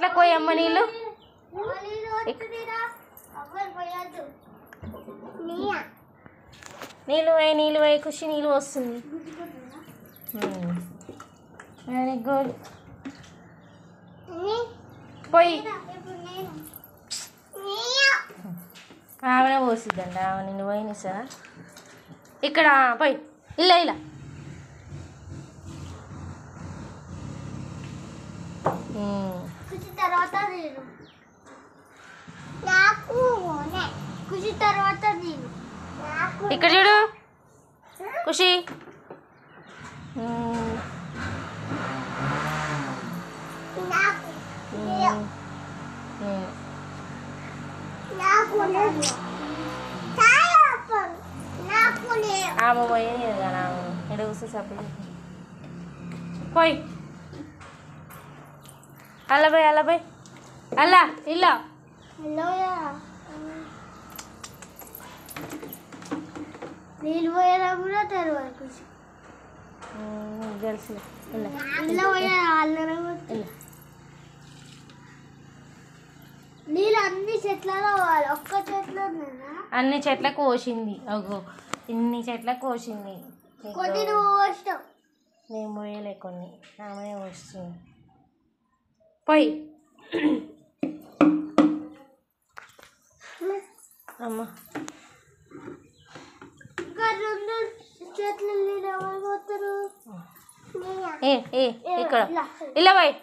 చెట్లకు పోయమ్మ నీళ్ళు. నీళ్ళు పోయి ఖుషి నీళ్ళు వస్తుంది. Very good. పోయి ఆమెనే పోసిద్దండి. ఆమె నిన్ను పోయినిస్తారా ఇక్కడ పోయి ఇలా ఇలా. ఇక్కడ చూడు ఖుషి. ఆమె పోయి కదా ఎడ కూర్చో సప్లై పోయి అలా పోయి అలా పోయి అలా ఇలా. నీళ్ళు పోయేలా కూడా తెరవాలి తెలుసు. నీళ్ళు అన్ని చెట్లలో పోవాలి. ఒక్క చెట్లు అన్ని చెట్లకు కోసింది. అగో ఇన్ని చెట్లకు కోసింది. కొన్ని నువ్వు పోస్తావు, నేను పోయలే కొన్ని. ఆమె వస్తుంది. పోయి అమ్మ. ఇంకా 2 చెట్లు నీళ్ళు ఎవరు పోతారు? ఇక్కడ ఇలా పోయి.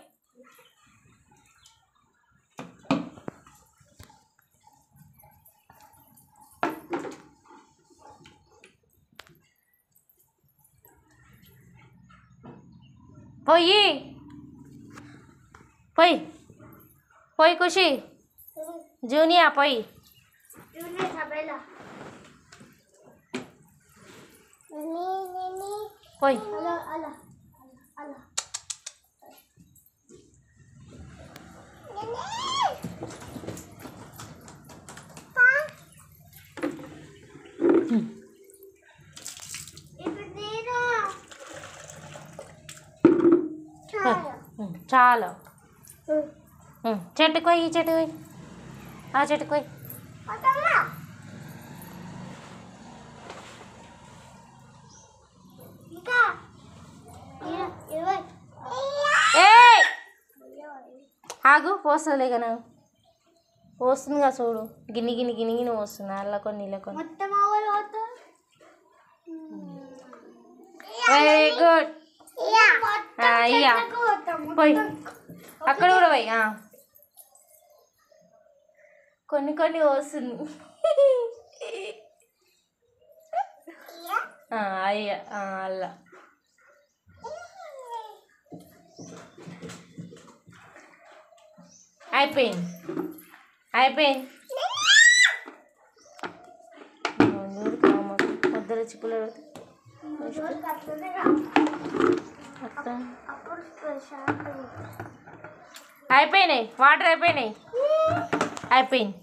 పోయి పోయి పోయి ఖుషి జూనియా పోయి పోయి. చాలా చెట్టుకు పోయి, ఈ చెట్టుకు పోయి, ఆ చెట్టుకు పోయి. ఆగు పోస్తుందిలే కదా. పోస్తుందిగా చూడు. గిన్ని గిన్ని గిన్ని గిన్ని పోస్తుంది. అల్ల కొన్ని ఇలా కొన్ని. Very good. అయ్యా పోయి అక్కడ కూడా పోయి. కొన్ని కొన్ని వస్తుంది. అయ్యా అలా అయిపోయింది. అయిపోయింది. ముద్దర చిక్కులు అయిపోయినాయి. వాటర్ అయిపోయినాయి. అయిపోయింది.